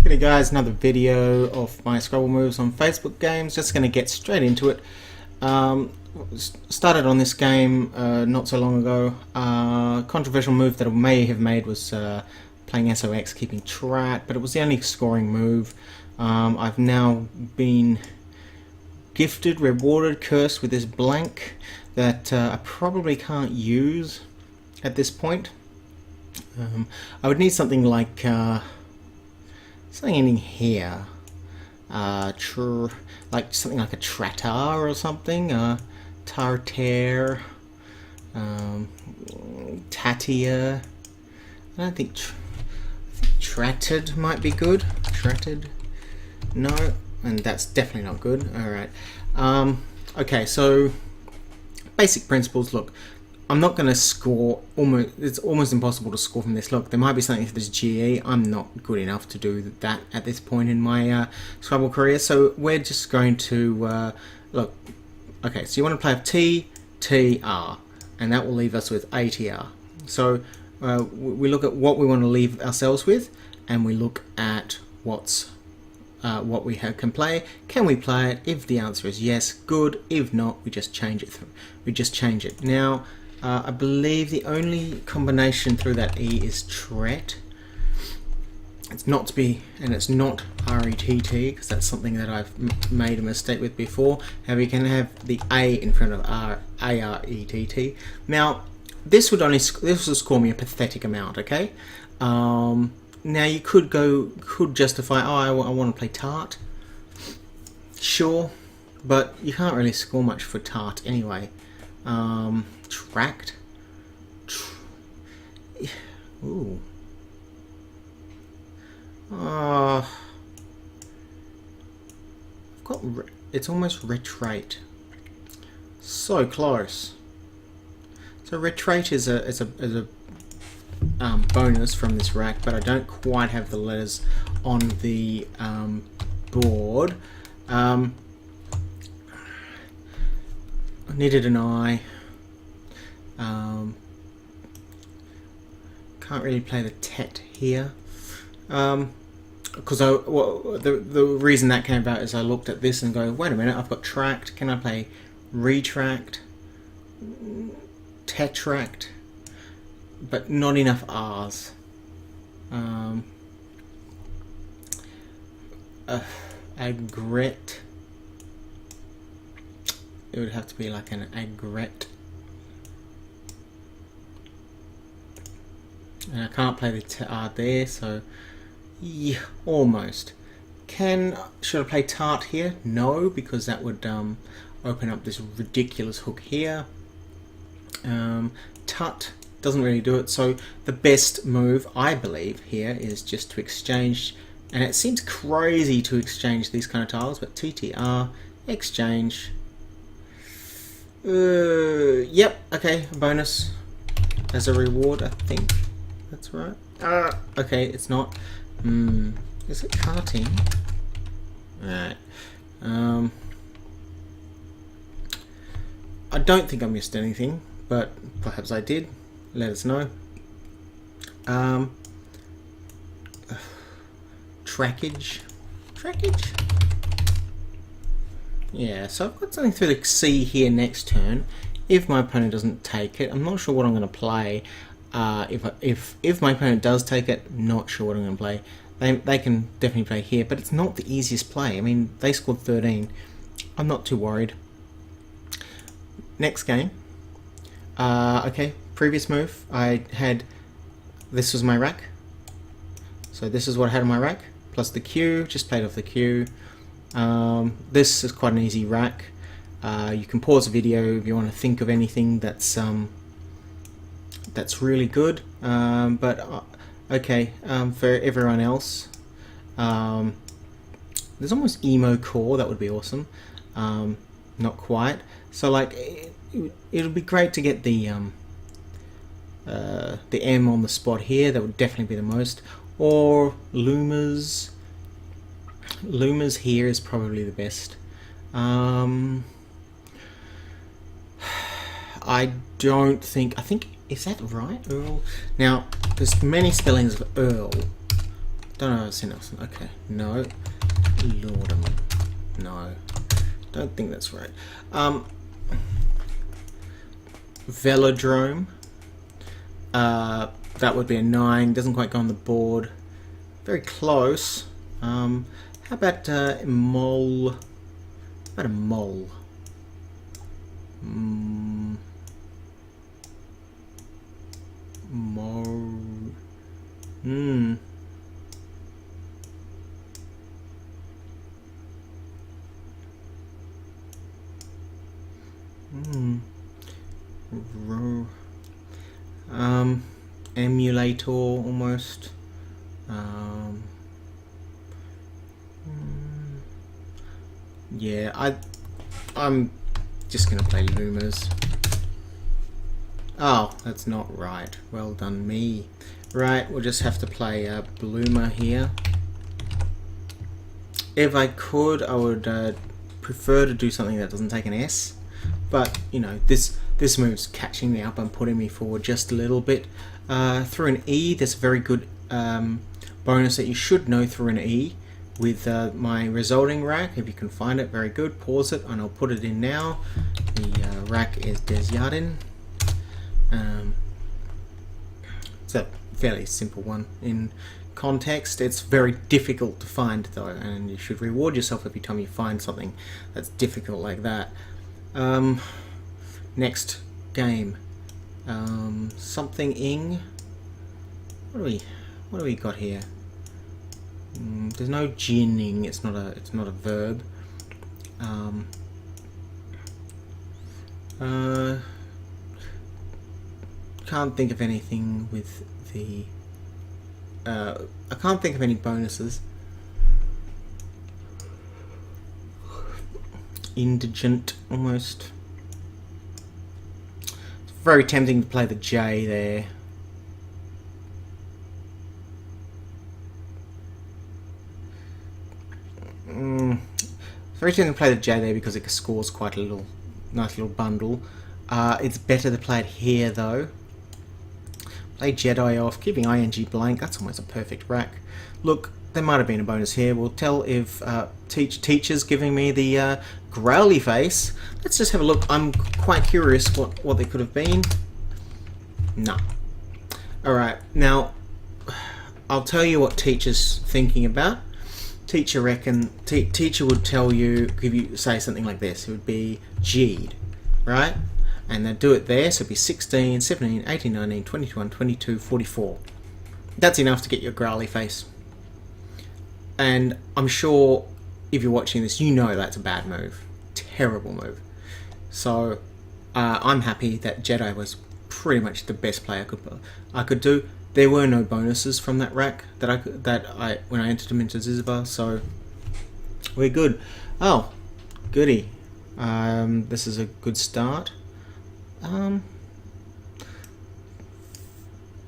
G'day guys, another video of my Scrabble moves on Facebook games. Just going to get straight into it. Started on this game not so long ago. Controversial move that I may have made was playing SOX, keeping track, but it was the only scoring move. I've now been gifted, rewarded, cursed with this blank that I probably can't use at this point. I would need something like something in here, like something like a Tratar or something, Tartare, Tatia. I don't think Tratted might be good. Tratted, no, and that's definitely not good. All right. Okay, so basic principles. Look, I'm not going to score. It's almost impossible to score from this. Look, there might be something for this GE. I'm not good enough to do that at this point in my Scrabble career. So we're just going to look. Okay, so you want to play a T, T, R, and that will leave us with ATR. So we look at what we want to leave ourselves with, and we look at what we can play. Can we play it? If the answer is yes, good. If not, we just change it. Now. I believe the only combination through that E is Tret. It's not to be, and it's not RETT, because that's something that I've made a mistake with before. However, you can have the A in front of ARETT. Now, this will score me a pathetic amount, okay? Now you could justify, oh, I want to play Tart. Sure, but you can't really score much for Tart anyway. Tract. Ooh. I've got. It's almost retrate. So close. So retrate is a bonus from this rack, but I don't quite have the letters on the board. I needed an I. Can't really play the tet here, because the reason that came about is I looked at this and go, wait a minute, I've got tract. Can I play retract, tetract, but not enough R's. Agret. It would have to be like an agret. And I can't play the R there, so yeah, almost. Should I play Tart here? No, because that would open up this ridiculous hook here. Tut doesn't really do it, so the best move, I believe, here is just to exchange, and it seems crazy to exchange these kind of tiles, but TTR, exchange. Yep, okay, a bonus as a reward, I think. That's right. Okay, it's not. Is it karting? Alright. I don't think I missed anything, but perhaps I did. Let us know. Trackage. Yeah, so I've got something through the C here next turn. If my opponent doesn't take it, I'm not sure what I'm going to play. If my opponent does take it, not sure what I'm going to play. They can definitely play here, but it's not the easiest play. I mean, they scored 13. I'm not too worried. Next game. Okay, previous move. This was my rack. So this is what I had on my rack, plus the Q, just played off the Q. This is quite an easy rack. You can pause the video if you want to think of anything that's really good, but okay, for everyone else, there's almost emo core, that would be awesome. Not quite. So like, it'll be great to get the M on the spot here. That would definitely be the most. Or Lumas. Lumas here is probably the best. I think, is that right, Earl? Now, there's many spellings of Earl. Don't know if I've seen Nelson. Okay, no. Lordum. No. Don't think that's right. Velodrome. That would be a 9. Doesn't quite go on the board. Very close. How about mole? How about a mole? Mole. Emulator almost. Yeah, I'm just gonna play Lumas. Oh, that's not right. Well done, me. Right, we'll just have to play Bloomer here. If I could, I would prefer to do something that doesn't take an S. But, you know, this move's catching me up and putting me forward just a little bit. Through an E, there's a very good bonus that you should know through an E with my resulting rack. If you can find it, very good. Pause it and I'll put it in now. The rack is Des Jardins. It's a fairly simple one in context. It's very difficult to find though, and you should reward yourself every time you find something that's difficult like that. Next game, something ing. What do we got here? There's no ginning. It's not a verb. Can't think of anything with the. I can't think of any bonuses. Indigent, almost. It's very tempting to play the J there. It's very tempting to play the J there because it scores quite a nice little bundle. It's better to play it here though. Play Jedi off, keeping ing blank. That's almost a perfect rack. Look, there might have been a bonus here. We'll tell if teacher's giving me the growly face. Let's just have a look. I'm quite curious what they could have been. No. Alright, now I'll tell you what teacher's thinking about. Teacher would tell you, say something like this. It would be G'd, right? And they'd do it there, so it'd be 16, 17, 18, 19, 21, 22, 44. That's enough to get your growly face. And I'm sure if you're watching this, you know that's a bad move. Terrible move. So I'm happy that Jedi was pretty much the best play I could do. There were no bonuses from that rack that when I entered them into Zizibar, so we're good. Oh, goody. This is a good start.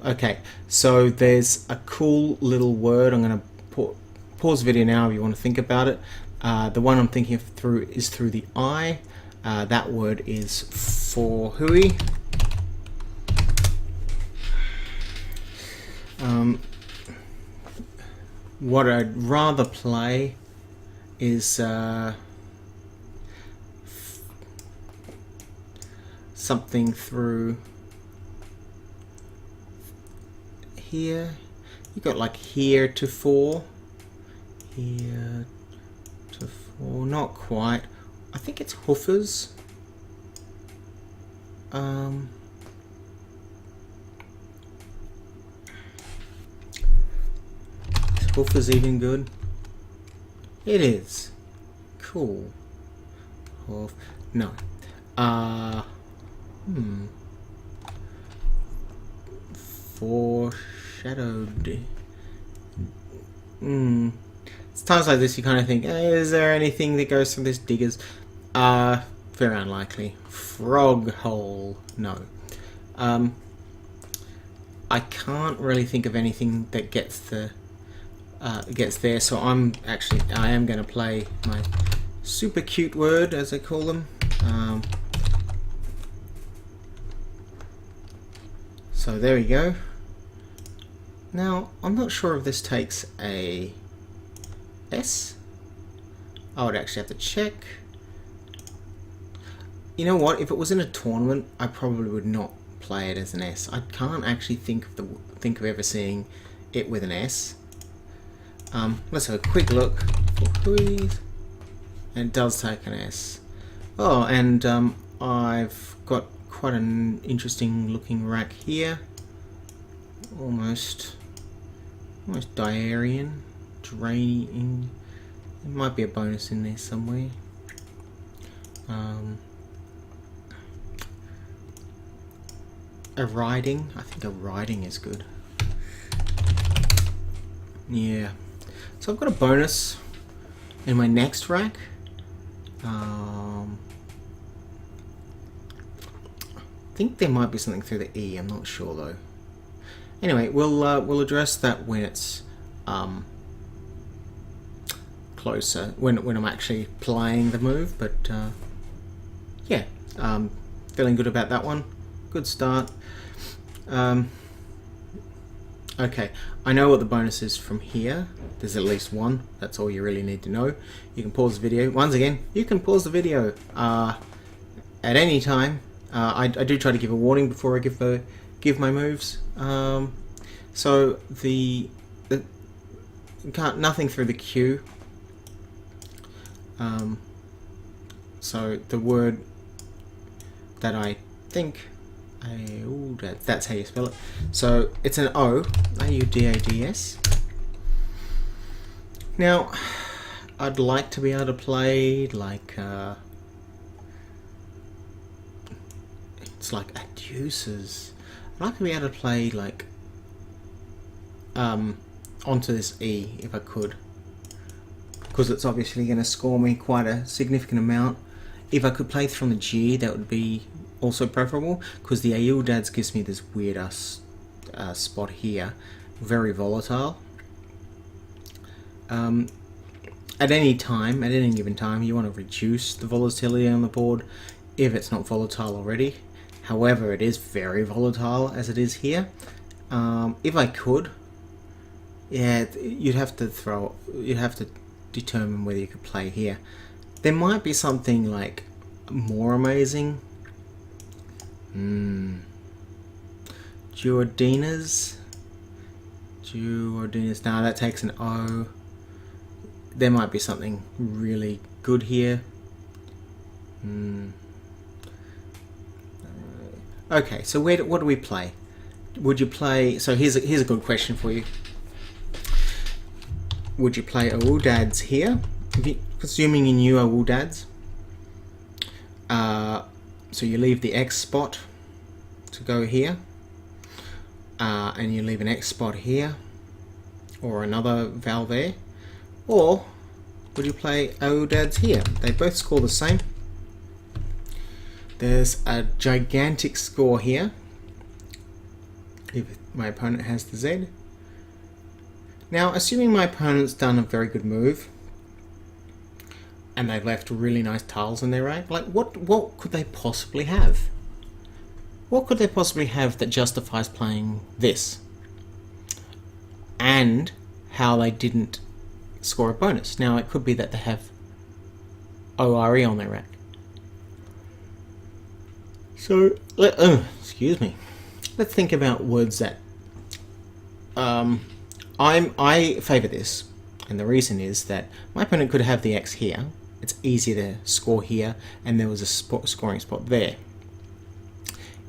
Okay, so there's a cool little word. I'm going to pause the video now if you want to think about it. The one I'm thinking of is through the I. That word is for hui. What I'd rather play is something through here. You got like here to 4, here to 4, not quite. I think it's hoofers. Is hoofers even good? It is. Cool. Hoof. No. Foreshadowed. It's times like this you kind of think, hey, is there anything that goes through this diggers? Very unlikely. Frog hole. No. I can't really think of anything that gets there, so I am going to play my super cute word, as I call them. So there we go. Now, I'm not sure if this takes a S. I would actually have to check. You know what? If it was in a tournament, I probably would not play it as an S. I can't actually think of ever seeing it with an S. Let's have a quick look for quiz. And it does take an S. Oh, and I've got quite an interesting looking rack here. Almost diarian, draining. There might be a bonus in there somewhere. A riding. I think a riding is good. Yeah. So I've got a bonus in my next rack. I think there might be something through the E. I'm not sure though. Anyway, we'll address that when it's closer, when I'm actually playing the move. But yeah, feeling good about that one. Good start. Okay, I know what the bonus is from here. There's at least one. That's all you really need to know. You can pause the video. Once again, you can pause the video at any time. I do try to give a warning before I give my moves. So nothing through the Q. So the word that I think, that's how you spell it. So it's an O, A-U-D-A-D-S. Now, I'd like to be able to play like it's like adduces. I'd like to be able to play like onto this E if I could, because it's obviously going to score me quite a significant amount. If I could play from the G, that would be also preferable, because the Aeoldads gives me this weird spot here, very volatile. At any given time, you want to reduce the volatility on the board if it's not volatile already. However, it is very volatile as it is here. If I could, yeah, you'd have to determine whether you could play here. There might be something like more amazing. Duodenas. Now that takes an O. There might be something really good here. Okay, so what do we play? Would you play? So here's a good question for you. Would you play Aeoldads here? Assuming you knew Aeoldads. So you leave the X spot to go here, and you leave an X spot here, or another vowel there, or would you play Aeoldads here? They both score the same. There's a gigantic score here if my opponent has the Z. Now, assuming my opponent's done a very good move and they've left really nice tiles in their rack, like what could they possibly have? What could they possibly have that justifies playing this? And how they didn't score a bonus. Now, it could be that they have ORE on their rack. So, excuse me. Let's think about words that I favour this, and the reason is that my opponent could have the X here. It's easier to score here, and there was a scoring spot there.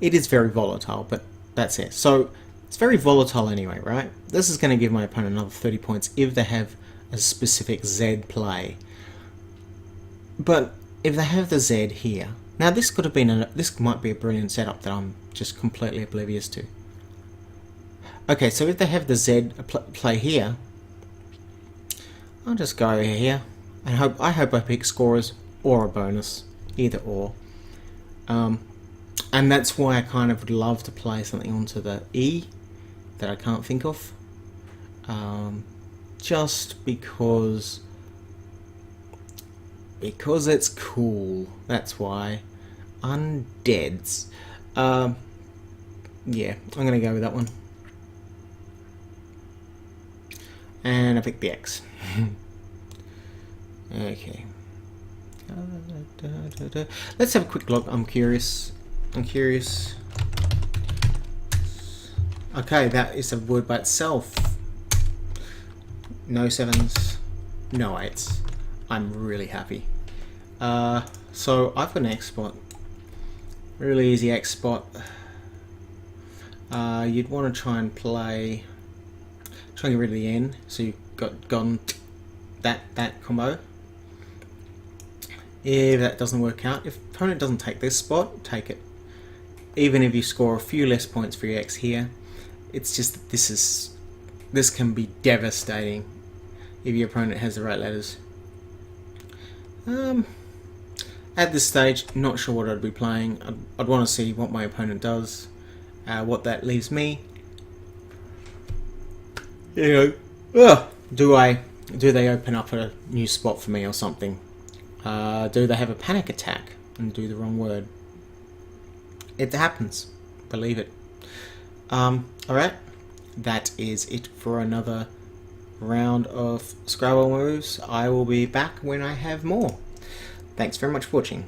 It is very volatile, but that's it. So it's very volatile anyway, right? This is going to give my opponent another 30 points if they have a specific Z play. But if they have the Z here, now this could have been this might be a brilliant setup that I'm just completely oblivious to. Okay, so if they have the Z play here, I'll just go here and I hope I pick scorers or a bonus, either or. And that's why I kind of would love to play something onto the E that I can't think of. Just because it's cool. That's why. Undeads. Yeah, I'm gonna go with that one. And I pick the X. Okay. Let's have a quick look. I'm curious. Okay, that is a word by itself. No 7s, no 8s. I'm really happy. So I've got an X spot. Really easy X spot. You'd want to try and try and get rid of the N, so you've gone that combo. If that doesn't work out, if opponent doesn't take this spot, take it. Even if you score a few less points for your X here, it's just that this can be devastating if your opponent has the right letters. At this stage, not sure what I'd be playing. I'd want to see what my opponent does, what that leaves me. You know, do they open up a new spot for me or something? Do they have a panic attack and do the wrong word? It happens, believe it. Alright, that is it for another round of Scrabble moves. I will be back when I have more. Thanks very much for watching.